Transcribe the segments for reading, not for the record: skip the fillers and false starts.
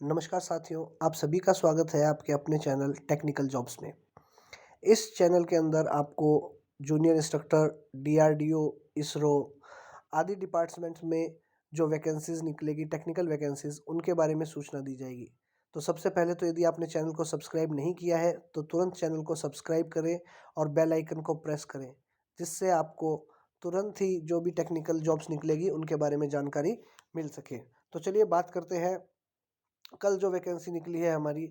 नमस्कार साथियों, आप सभी का स्वागत है आपके अपने चैनल टेक्निकल जॉब्स में। इस चैनल के अंदर आपको जूनियर इंस्ट्रक्टर, डीआरडीओ, इसरो आदि डिपार्टमेंट्स में जो वैकेंसीज़ निकलेगी, टेक्निकल वैकेंसीज़, उनके बारे में सूचना दी जाएगी। तो सबसे पहले तो यदि आपने चैनल को सब्सक्राइब नहीं किया है, तो तुरंत चैनल को सब्सक्राइब करें और बेल आइकन को प्रेस करें, जिससे आपको तुरंत ही जो भी टेक्निकल जॉब्स निकलेगी, उनके बारे में जानकारी मिल सके। तो चलिए बात करते हैं कल जो वैकेंसी निकली है हमारी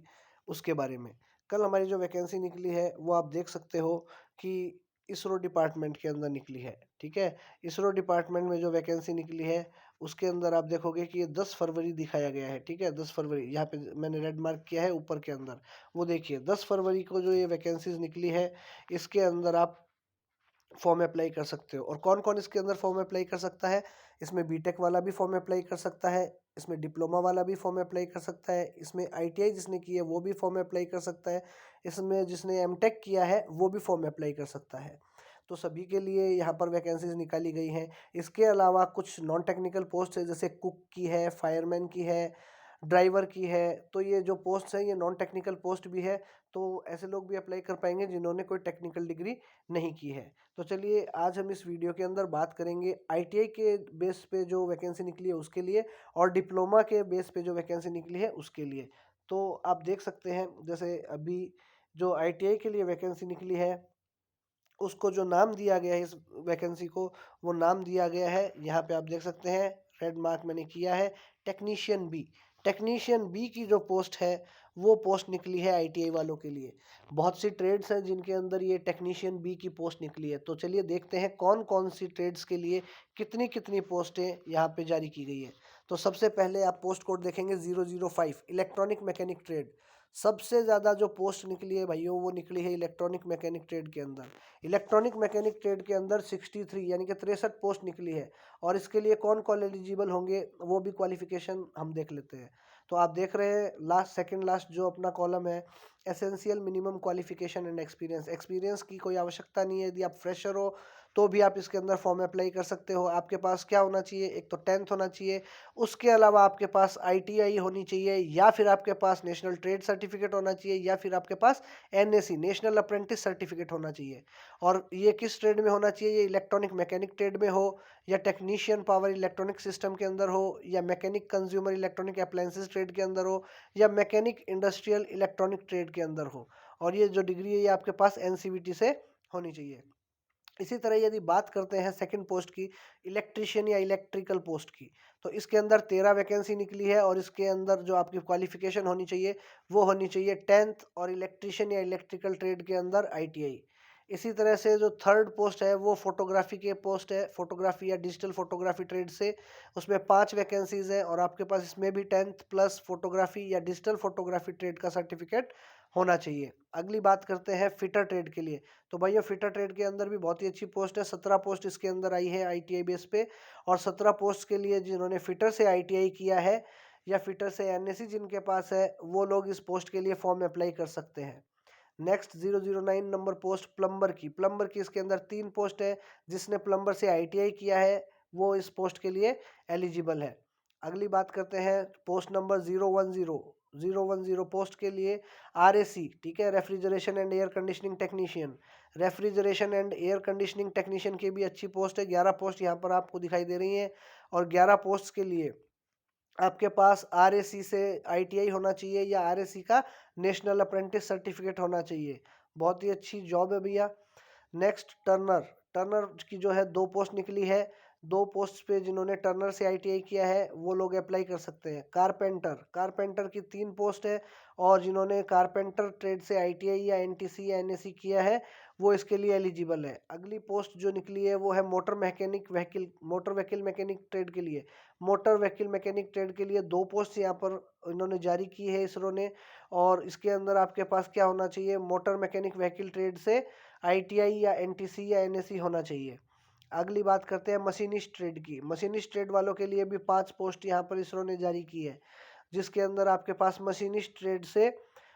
उसके बारे में। कल हमारी जो वैकेंसी निकली है वो आप देख सकते हो कि इसरो डिपार्टमेंट के अंदर निकली है, ठीक है? इसरो डिपार्टमेंट में जो वैकेंसी निकली है उसके अंदर आप देखोगे कि ये 10 फरवरी दिखाया गया है, ठीक है? 10 फरवरी यहाँ पे मैंने रेड मार्क किया है ऊपर के अंदर। वो देखिए 10 फरवरी को जो ये वैकेंसीज़ निकली है, इसके अंदर आप फॉर्म अप्लाई कर सकते हो। और कौन-कौन इसके अंदर फॉर्म अप्लाई कर सकता है? इसमें बीटेक वाला भी फॉर्म अप्लाई कर सकता है, इसमें डिप्लोमा वाला भी फॉर्म अप्लाई कर सकता है, इसमें आईटीआई जिसने की है वो भी फॉर्म अप्लाई कर सकता है, इसमें जिसने एमटेक किया है वो भी फॉर्म अप्लाई कर सकता है। तो सभी के लिए यहाँ पर वैकेंसीज़ निकाली गई हैं। इसके अलावा कुछ नॉन टेक्निकल पोस्ट है, जैसे कुक की है, फायरमैन की है, ड्राइवर की है। तो ये जो पोस्ट है ये नॉन टेक्निकल पोस्ट भी है, तो ऐसे लोग भी अप्लाई कर पाएंगे जिन्होंने कोई टेक्निकल डिग्री नहीं की है। तो चलिए आज हम इस वीडियो के अंदर बात करेंगे आईटीआई के बेस पे जो वैकेंसी निकली है उसके लिए, और डिप्लोमा के बेस पे जो वैकेंसी निकली है उसके लिए। तो आप देख सकते हैं जैसे अभी जो आईटीआई के लिए वैकेंसी निकली है उसको जो नाम दिया गया है इस वैकेंसी को, वो नाम दिया गया है, यहाँ पे आप देख सकते हैं रेड मार्क मैंने किया है, टेक्नीशियन बी। टेक्नीशियन बी की जो पोस्ट है वो पोस्ट निकली है आईटीआई वालों के लिए। बहुत सी ट्रेड्स हैं जिनके अंदर ये टेक्नीशियन बी की पोस्ट निकली है। तो चलिए देखते हैं कौन कौन सी ट्रेड्स के लिए कितनी कितनी पोस्टें यहाँ पे जारी की गई है। तो सबसे पहले आप पोस्ट कोड देखेंगे 005 इलेक्ट्रॉनिक मैकेनिक ट्रेड। सबसे ज़्यादा जो पोस्ट निकली है भाइयों वो निकली है इलेक्ट्रॉनिक मैकेनिक ट्रेड के अंदर। इलेक्ट्रॉनिक मैकेनिक ट्रेड के अंदर 63 यानी कि 63 पोस्ट निकली है। और इसके लिए कौन कौन एलिजिबल होंगे वो भी क्वालिफिकेशन हम देख लेते हैं। तो आप देख रहे हैं लास्ट सेकंड लास्ट जो अपना कॉलम है, essential minimum qualification and experience. Experience की कोई आवश्यकता नहीं है, यदि आप फ्रेशर हो तो भी आप इसके अंदर फॉर्म अप्लाई कर सकते हो। आपके पास क्या होना चाहिए? एक तो 10th होना चाहिए, उसके अलावा आपके पास आईटीआई होनी चाहिए, या फिर आपके पास नेशनल ट्रेड सर्टिफिकेट होना चाहिए, या फिर आपके पास एनएसी नेशनल अप्रेंटिस सर्टिफिकेट होना चाहिए। और ये किस ट्रेड में होना चाहिए? ये इलेक्ट्रॉनिक मैकेनिक ट्रेड में हो, या टेक्नीशियन पावर इलेक्ट्रॉनिक सिस्टम के अंदर हो, या mechanic consumer electronic appliances trade के अंदर हो, या मैकेनिक इंडस्ट्रियल इलेक्ट्रॉनिक ट्रेड के अंदर हो। और ये जो डिग्री है ये आपके पास एनसीवीटी से होनी चाहिए। इसी तरह यदि बात करते हैं सेकंड पोस्ट की, इलेक्ट्रिशियन या इलेक्ट्रिकल पोस्ट की, तो इसके अंदर 13 वैकेंसी निकली है। और इसके अंदर जो आपकी क्वालिफिकेशन होनी चाहिए वो होनी चाहिए 10th, और इलेक्ट्रिशियन या इलेक्ट्रिकल ट्रेड के अंदर आईटीआई। इसी तरह से जो थर्ड पोस्ट है वो फोटोग्राफी के पोस्ट है, फोटोग्राफी या डिजिटल फोटोग्राफी ट्रेड से। उसमें 5 वैकेंसीज है और आपके पास इसमें भी 10th प्लस फोटोग्राफी या डिजिटल फोटोग्राफी ट्रेड का सर्टिफिकेट होना चाहिए। अगली बात करते हैं फिटर ट्रेड के लिए। तो भाई ये फिटर ट्रेड के अंदर भी बहुत ही अच्छी पोस्ट है, 17 पोस्ट इसके अंदर आई है आईटीआई बेस पे। और 17 पोस्ट के लिए जिन्होंने फिटर से आईटीआई किया है या फिटर से एनएससी जिनके पास है, वो लोग इस पोस्ट के लिए फॉर्म अप्लाई कर सकते हैं। नेक्स्ट 009 नंबर पोस्ट प्लम्बर की। प्लम्बर की इसके अंदर 3 पोस्ट है, जिसने प्लम्बर से आईटीआई किया है वो इस पोस्ट के लिए एलिजिबल है। अगली बात करते हैं पोस्ट नंबर 010 पोस्ट के लिए आरएसी, ठीक है, refrigeration and air conditioning technician. Refrigeration and air conditioning technician की भी अच्छी पोस्ट है, 11 पोस्ट यहाँ पर आपको दिखाई दे रही हैं। और 11 पोस्ट के लिए आपके पास आरएसी से आईटीआई होना चाहिए, या आरएसी का नेशनल अप्रेंटिस सर्टिफिकेट होना चाहिए। बहुत ही अच्छी जॉब है भैया। Next Turner. टर्नर की जो है 2 पोस्ट निकली है। 2 पोस्ट पे जिन्होंने टर्नर से आईटीआई किया है वो लोग अप्लाई कर सकते हैं। कारपेंटर। कारपेंटर की 3 पोस्ट है, और जिन्होंने कारपेंटर ट्रेड से आईटीआई या एनटीसी या एनएससी किया है वो इसके लिए एलिजिबल है। अगली पोस्ट जो निकली है वो है मोटर व्हीकल मैकेनिक ट्रेड के लिए। मोटर व्हीकल मैकेनिक ट्रेड के लिए 2 पोस्ट यहाँ पर इन्होंने जारी की है इसरो ने। और इसके अंदर आपके पास क्या होना चाहिए? मोटर मैकेनिक व्हीकल ट्रेड से आईटीआई या एनटीसी या एनएससी होना चाहिए। अगली बात करते हैं मशीनिस्ट ट्रेड की। मशीनिस्ट ट्रेड वालों के लिए भी 5 पोस्ट यहाँ पर इसरो ने जारी की है, जिसके अंदर आपके पास मशीनिस्ट ट्रेड से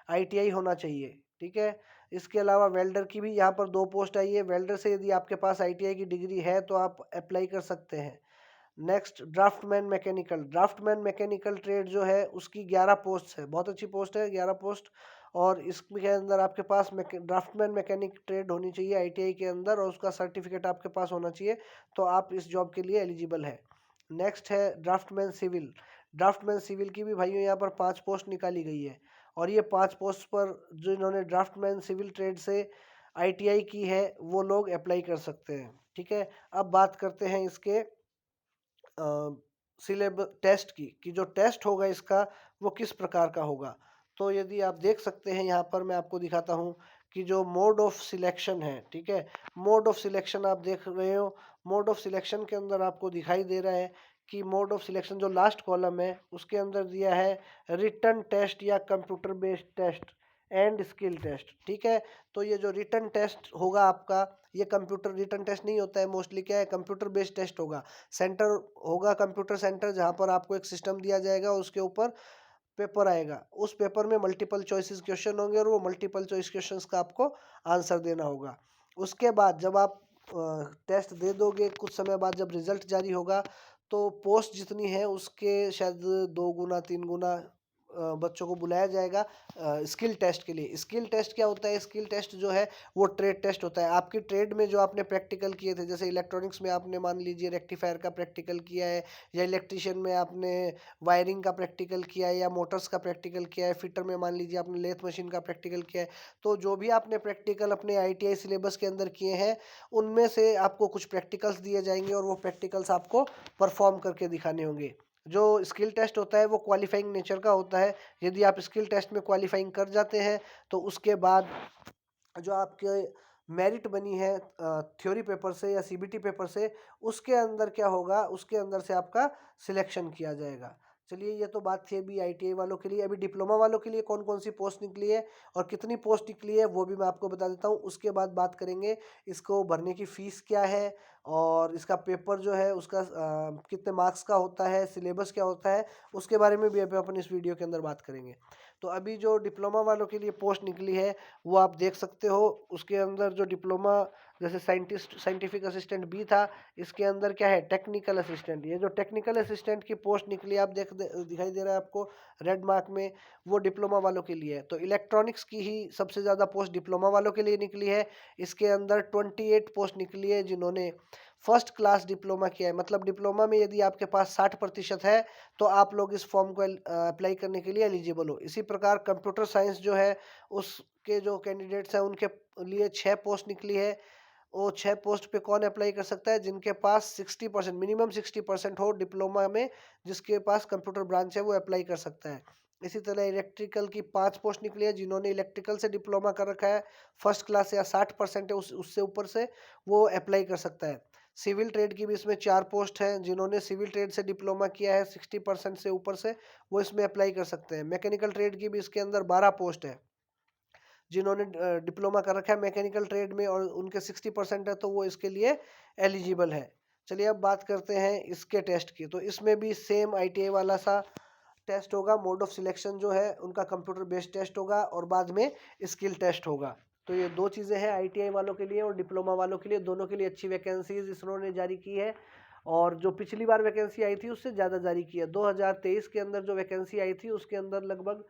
आईटीआई होना चाहिए, ठीक है। इसके अलावा वेल्डर की भी यहाँ पर 2 पोस्ट आई है। वेल्डर से यदि आपके पास आईटीआई की डिग्री है तो आप अप्लाई कर सकते हैं। नेक्स्ट ड्राफ्टमैन मैकेनिकल ट्रेड जो है उसकी 11 पोस्ट है, बहुत अच्छी पोस्ट है 11 पोस्ट। और इसके अंदर आपके पास ड्राफ्टमैन मैकेनिक ट्रेड होनी चाहिए आईटीआई के अंदर, और उसका सर्टिफिकेट आपके पास होना चाहिए, तो आप इस जॉब के लिए एलिजिबल है। नेक्स्ट है ड्राफ्टमैन सिविल की भी भाइयों यहाँ पर 5 पोस्ट निकाली गई है, और ये 5 पोस्ट पर जो इन्होंने ड्राफ्टमैन सिविल ट्रेड से आईटीआई की है वो लोग अप्लाई कर सकते हैं। ठीक है, अब बात करते हैं इसके सिलेबस टेस्ट की, कि जो टेस्ट होगा इसका वो किस प्रकार का होगा। तो यदि आप देख सकते हैं यहाँ पर मैं आपको दिखाता हूँ कि जो मोड ऑफ सिलेक्शन है, ठीक है, मोड ऑफ सिलेक्शन आप देख रहे हो। मोड ऑफ सिलेक्शन के अंदर आपको दिखाई दे रहा है कि मोड ऑफ सिलेक्शन जो लास्ट कॉलम है उसके अंदर दिया है रिटन टेस्ट या computer based test and skill test. ठीक है, तो ये जो रिटन टेस्ट होगा आपका, ये कंप्यूटर रिटन टेस्ट नहीं होता है, मोस्टली क्या है कंप्यूटर बेस्ड टेस्ट होगा। सेंटर होगा कंप्यूटर सेंटर, जहाँ पर आपको एक सिस्टम दिया जाएगा, उसके ऊपर पेपर आएगा, उस पेपर में मल्टीपल चॉइसेस क्वेश्चन होंगे और वो मल्टीपल चॉइस क्वेश्चंस का आपको आंसर देना होगा। उसके बाद जब आप टेस्ट दे दोगे, कुछ समय बाद जब रिजल्ट जारी होगा, तो पोस्ट जितनी है उसके शायद 2 गुना 3 गुना बच्चों को बुलाया जाएगा स्किल टेस्ट के लिए। स्किल टेस्ट क्या होता है? स्किल टेस्ट जो है वो ट्रेड टेस्ट होता है। आपकी ट्रेड में जो आपने प्रैक्टिकल किए थे, जैसे इलेक्ट्रॉनिक्स में आपने मान लीजिए रेक्टिफायर का प्रैक्टिकल किया है, या इलेक्ट्रिशियन में आपने वायरिंग का प्रैक्टिकल किया है, या मोटर्स का प्रैक्टिकल किया है, फिटर में मान लीजिए आपने लेथ मशीन का प्रैक्टिकल किया है। तो जो भी आपने प्रैक्टिकल अपने आईटीआई सिलेबस के अंदर किए हैं, उनमें से आपको कुछ प्रैक्टिकल्स दिए जाएंगे और वो प्रैक्टिकल्स आपको परफॉर्म करके दिखाने होंगे। जो स्किल टेस्ट होता है वो क्वालिफाइंग नेचर का होता है। यदि आप स्किल टेस्ट में क्वालिफाइंग कर जाते हैं तो उसके बाद जो आपके मेरिट बनी है थ्योरी पेपर से या सीबीटी पेपर से, उसके अंदर क्या होगा, उसके अंदर से आपका सिलेक्शन किया जाएगा। चलिए, ये तो बात थी अभी आईटीआई वालों के लिए। अभी डिप्लोमा वालों के लिए कौन कौन सी पोस्ट निकली है और कितनी पोस्ट निकली है वो भी मैं आपको बता देता हूँ। उसके बाद बात करेंगे इसको भरने की फ़ीस क्या है, और इसका पेपर जो है उसका कितने मार्क्स का होता है, सिलेबस क्या होता है, उसके बारे में भी अभी अपन इस वीडियो के अंदर बात करेंगे। तो अभी जो डिप्लोमा वालों के लिए पोस्ट निकली है वो आप देख सकते हो। उसके अंदर जो डिप्लोमा, जैसे साइंटिफिक असिस्टेंट बी था, इसके अंदर क्या है टेक्निकल असिस्टेंट। ये जो टेक्निकल असिस्टेंट की पोस्ट निकली है, आप दिखाई दे रहा है आपको रेड मार्क में, वो डिप्लोमा वालों के लिए है। तो इलेक्ट्रॉनिक्स की ही सबसे ज़्यादा पोस्ट डिप्लोमा वालों के लिए निकली है। इसके अंदर 28 पोस्ट निकली है जिन्होंने फर्स्ट क्लास डिप्लोमा किया है। मतलब डिप्लोमा में यदि आपके पास 60% है तो आप लोग इस फॉर्म को अप्लाई करने के लिए एलिजिबल हो। इसी प्रकार कंप्यूटर साइंस जो है उसके जो कैंडिडेट्स हैं उनके लिए 6 पोस्ट निकली है। वो 6 पोस्ट पे कौन अप्लाई कर सकता है? जिनके पास 60% मिनिमम 60% हो डिप्लोमा में, जिसके पास कंप्यूटर ब्रांच है वो अप्लाई कर सकता है। इसी तरह इलेक्ट्रिकल की 5 पोस्ट निकली है, जिन्होंने इलेक्ट्रिकल से डिप्लोमा कर रखा है, फर्स्ट क्लास या 60% है उससे ऊपर से, वो अप्लाई कर सकता है। सिविल ट्रेड की भी इसमें 4 पोस्ट हैं, जिन्होंने सिविल ट्रेड से डिप्लोमा किया है 60% से ऊपर से, वो इसमें अप्लाई कर सकते हैं। मैकेनिकल ट्रेड की भी इसके अंदर 12 पोस्ट है, जिन्होंने डिप्लोमा कर रखा है मैकेनिकल ट्रेड में और उनके 60% है, तो वो इसके लिए एलिजिबल है। चलिए अब बात करते हैं इसके टेस्ट की। तो इसमें भी सेम आईटीआई वाला सा टेस्ट होगा। मोड ऑफ सिलेक्शन जो है उनका कंप्यूटर बेस्ड टेस्ट होगा और बाद में स्किल टेस्ट होगा। तो ये दो चीज़ें हैं आईटीआई वालों के लिए और डिप्लोमा वालों के लिए, दोनों के लिए अच्छी वैकेंसीज इसरो ने जारी की है। और जो पिछली बार वैकेंसी आई थी उससे ज़्यादा जारी की है। 2023 के अंदर जो वैकेंसी आई थी उसके अंदर लगभग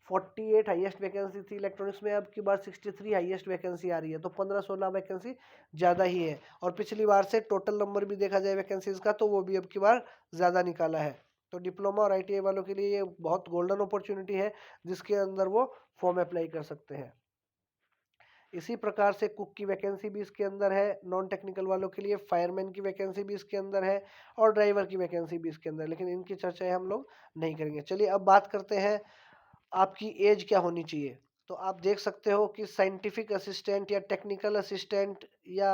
48 हाईएस्ट वैकेंसी थी इलेक्ट्रॉनिक्स में, अब की बार 63 हाईएस्ट वैकेंसी आ रही है, तो 15-16 वैकेंसी ज़्यादा ही है। और पिछली बार से टोटल नंबर भी देखा जाए वैकेंसीज का तो वो भी अब की बार ज़्यादा निकाला है। तो डिप्लोमा और आईटीआई वालों के लिए ये बहुत गोल्डन अपॉर्चुनिटी है जिसके अंदर वो फॉर्म अप्लाई कर सकते हैं। इसी प्रकार से कुक की वैकेंसी भी इसके अंदर है नॉन टेक्निकल वालों के लिए, फायरमैन की वैकेंसी भी इसके अंदर है और ड्राइवर की वैकेंसी भी इसके अंदर है, लेकिन इनकी चर्चाएं हम लोग नहीं करेंगे। चलिए अब बात करते हैं आपकी एज क्या होनी चाहिए। तो आप देख सकते हो कि साइंटिफिक असिस्टेंट या टेक्निकल असिस्टेंट या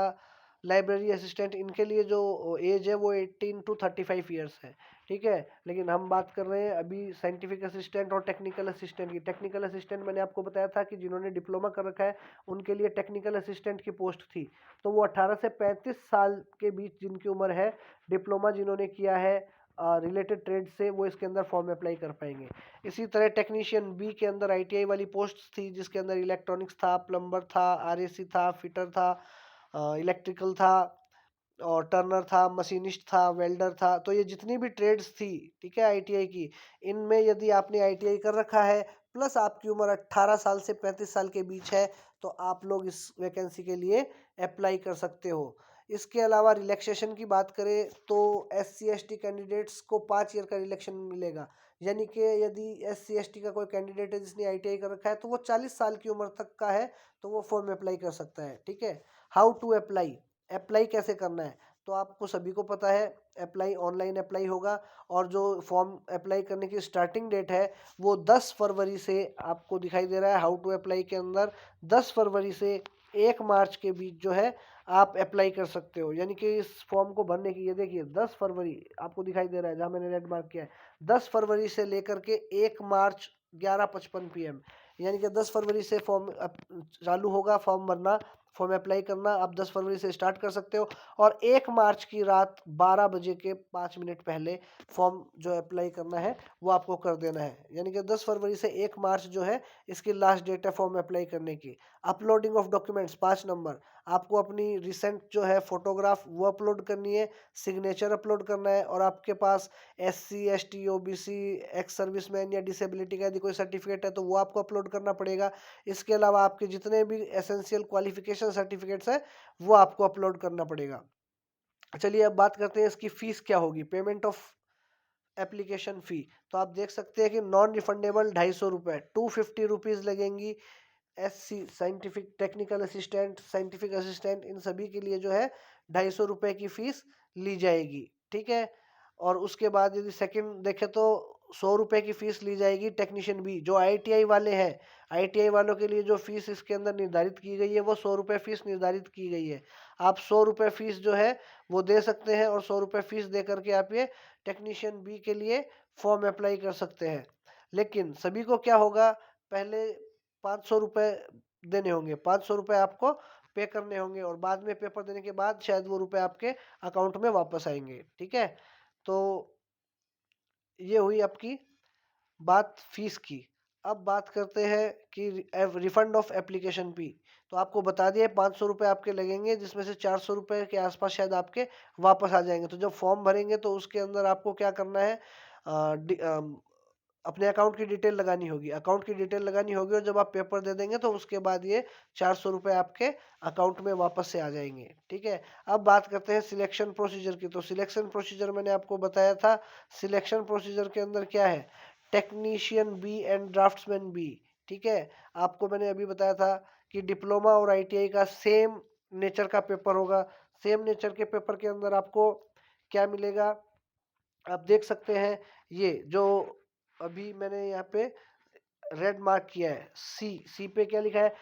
लाइब्रेरी असिस्टेंट, इनके लिए जो एज है वो 18 टू 35 ईयर्स है। ठीक है, लेकिन हम बात कर रहे हैं अभी साइंटिफिक असिस्टेंट और टेक्निकल असिस्टेंट की। टेक्निकल असिस्टेंट मैंने आपको बताया था कि जिन्होंने डिप्लोमा कर रखा है उनके लिए टेक्निकल असिस्टेंट की पोस्ट थी। तो वो 18 से 35 साल के बीच जिनकी उम्र है, डिप्लोमा जिन्होंने किया है रिलेटेड ट्रेड से, वो इसके अंदर फॉर्म अप्लाई कर पाएंगे। इसी तरह टेक्नीशियन बी के अंदर आईटीआई वाली पोस्ट थी जिसके अंदर इलेक्ट्रॉनिक्स था, प्लम्बर था, आरएसी था, फिटर था, इलेक्ट्रिकल था, और टर्नर था, मशीनिस्ट था, वेल्डर था। तो ये जितनी भी ट्रेड्स थी, ठीक है, आईटीआई की, इनमें यदि आपने आईटीआई कर रखा है प्लस आपकी उम्र 18 साल से 35 साल के बीच है तो आप लोग इस वैकेंसी के लिए अप्लाई कर सकते हो। इसके अलावा रिलैक्सेशन की बात करें तो SC ST कैंडिडेट्स को 5 ईयर का रिलैक्सेशन मिलेगा। यानी कि यदि SC ST का कोई कैंडिडेट है जिसने आईटीआई कर रखा है तो वो 40 साल की उम्र तक का है तो वो फॉर्म अप्लाई कर सकता है। ठीक है। हाउ टू अप्लाई, अप्लाई कैसे करना है, तो आपको सभी को पता है अप्लाई ऑनलाइन अप्लाई होगा। और जो फॉर्म अप्लाई करने की स्टार्टिंग डेट है वो 10 फरवरी से आपको दिखाई दे रहा है। हाउ टू अप्लाई के अंदर 10 फरवरी से 1 मार्च के बीच जो है आप अप्लाई कर सकते हो। यानी कि इस फॉर्म को भरने की, ये देखिए 10 फरवरी आपको दिखाई दे रहा है जहाँ मैंने रेड मार्क किया है, 10 फरवरी से लेकर के 1 मार्च 11:55 PM, यानी कि 10 फरवरी से फॉर्म चालू होगा फॉर्म भरना, फॉर्म अप्लाई करना। आप 10 फरवरी से स्टार्ट कर सकते हो और 1 मार्च की रात 12 बजे के 5 मिनट पहले फॉर्म जो अप्लाई करना है वो आपको कर देना है। यानी कि 10 फरवरी से 1 मार्च जो है इसकी लास्ट डेट है फॉर्म अप्लाई करने की। अपलोडिंग ऑफ डॉक्यूमेंट्स 5 नंबर, आपको अपनी रिसेंट जो है फोटोग्राफ वो अपलोड करनी है, सिग्नेचर अपलोड करना है और आपके पास SC ST OBC ex serviceman या डिसेबिलिटी का यदि कोई सर्टिफिकेट है तो वो आपको अपलोड करना पड़ेगा। इसके अलावा आपके जितने भी एसेंशियल क्वालिफिकेशन सर्टिफिकेट्स हैं वो आपको अपलोड करना पड़ेगा। चलिए अब बात करते हैं इसकी फीस क्या होगी, पेमेंट ऑफ एप्लीकेशन फ़ी। तो आप देख सकते हैं कि नॉन रिफंडेबल 250 रुपये, 250 रुपीज़ लगेंगी। SC scientific technical assistant, scientific assistant, इन सभी के लिए जो है 250 रुपये की फ़ीस ली जाएगी। ठीक है। और उसके बाद यदि सेकंड देखें तो 100 रुपये की फ़ीस ली जाएगी टेक्नीशियन बी। जो आईटीआई वाले हैं, आईटीआई वालों के लिए जो फ़ीस इसके अंदर निर्धारित की गई है वो 100 रुपये फ़ीस निर्धारित की गई है। आप 100 रुपये फ़ीस जो है वो दे सकते हैं और 100 रुपये फ़ीस दे करके आप ये टेक्नीशियन बी के लिए फॉर्म अप्लाई कर सकते हैं। लेकिन सभी को क्या होगा, पहले 500 रुपये देने होंगे, 500 रुपये आपको पे करने होंगे और बाद में पेपर देने के बाद शायद वो रुपए आपके अकाउंट में वापस आएंगे। ठीक है। तो ये हुई आपकी बात फीस की। अब बात करते हैं कि रिफंड ऑफ एप्लीकेशन फी। तो आपको बता दिया 500 रुपये आपके लगेंगे जिसमें से 400 रुपये के आसपास शायद आपके वापस आ जाएंगे। तो जब फॉर्म भरेंगे तो उसके अंदर आपको क्या करना है, अपने अकाउंट की डिटेल लगानी होगी, अकाउंट की डिटेल लगानी होगी और जब आप पेपर दे देंगे तो उसके बाद ये 400 रुपये आपके अकाउंट में वापस से आ जाएंगे। ठीक है। अब बात करते हैं सिलेक्शन प्रोसीजर की। तो सिलेक्शन प्रोसीजर मैंने आपको बताया था। सिलेक्शन प्रोसीजर के अंदर क्या है, technician B and draftsman B. ठीक है। आपको मैंने अभी बताया था कि डिप्लोमा और आईटीआई का सेम नेचर का पेपर होगा। सेम नेचर के पेपर के अंदर आपको क्या मिलेगा, आप देख सकते हैं। ये जो अभी मैंने यहाँ पे रेड मार्क किया है, सी, सी पे क्या लिखा है,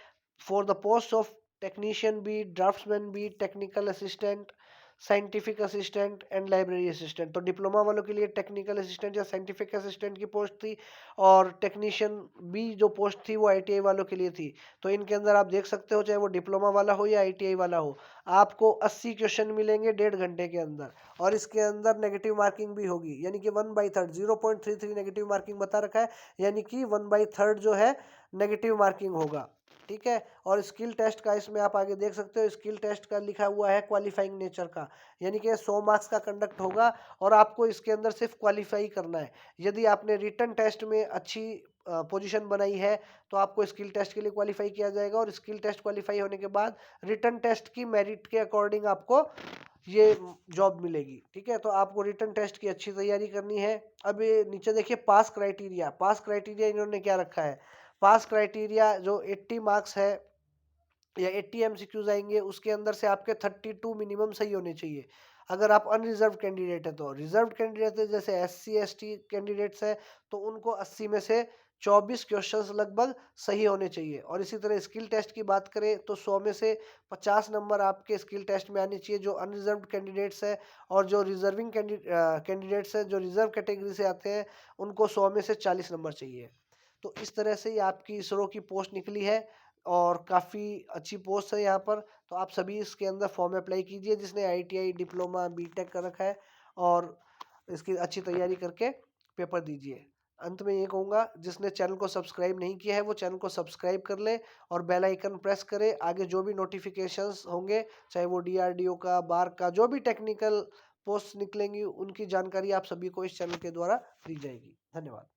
for the post of technician B, draftsman B, technical assistant, scientific assistant and library assistant. तो डिप्लोमा वालों के लिए टेक्निकल असिस्टेंट या साइंटिफिक असिस्टेंट की पोस्ट थी और टेक्नीशियन बी जो पोस्ट थी वो आईटीआई वालों के लिए थी। तो इनके अंदर आप देख सकते हो चाहे वो डिप्लोमा वाला हो या आईटीआई वाला हो, आपको 80 क्वेश्चन मिलेंगे 1.5 घंटे के अंदर और इसके अंदर नेगेटिव मार्किंग भी होगी। यानी कि 1/3, 0.33 नेगेटिव मार्किंग बता रखा है, यानी कि 1/3 जो है नेगेटिव मार्किंग होगा। ठीक है। और स्किल टेस्ट का इसमें आप आगे देख सकते हो, स्किल टेस्ट का लिखा हुआ है क्वालिफाइंग नेचर का, यानी कि 100 मार्क्स का कंडक्ट होगा और आपको इसके अंदर सिर्फ क्वालिफाई करना है। यदि आपने रिटन टेस्ट में अच्छी पोजीशन बनाई है तो आपको स्किल टेस्ट के लिए क्वालिफाई किया जाएगा और स्किल टेस्ट क्वालिफाई होने के बाद रिटन टेस्ट की मेरिट के अकॉर्डिंग आपको ये जॉब मिलेगी। ठीक है। तो आपको रिटन टेस्ट की अच्छी तैयारी करनी है। अब ये नीचे देखिए पास क्राइटेरिया, पास क्राइटेरिया इन्होंने क्या रखा है, पास क्राइटेरिया जो 80 मार्क्स है या 80 MCQs आएंगे उसके अंदर से आपके 32 मिनिमम सही होने चाहिए। अगर आप अनरिजर्व कैंडिडेट है तो, रिजर्व कैंडिडेट है जैसे SC ST कैंडिडेट्स है तो उनको 80 में से 24 क्वेश्चंस लगभग सही होने चाहिए। और इसी तरह स्किल टेस्ट की बात करें तो 100 में से 50 नंबर आपके स्किल टेस्ट में आने चाहिए जो अनरिजर्व कैंडिडेट्स है। और जो रिजर्विंग कैंडिडेट्स है जो रिजर्व कैटेगरी से आते हैं उनको 100 में से 40 नंबर चाहिए। तो इस तरह से ही आपकी इसरो की पोस्ट निकली है और काफ़ी अच्छी पोस्ट है यहाँ पर। तो आप सभी इसके अंदर फॉर्म अप्लाई कीजिए जिसने आईटीआई, डिप्लोमा, बीटेक कर रखा है और इसकी अच्छी तैयारी करके पेपर दीजिए। अंत में ये कहूँगा, जिसने चैनल को सब्सक्राइब नहीं किया है वो चैनल को सब्सक्राइब कर ले और बेल आइकन प्रेस करे। आगे जो भी नोटिफिकेशंस होंगे, चाहे वो डीआरडीओ का, बार्क का, जो भी टेक्निकल पोस्ट निकलेंगी उनकी जानकारी आप सभी को इस चैनल के द्वारा दी जाएगी। धन्यवाद।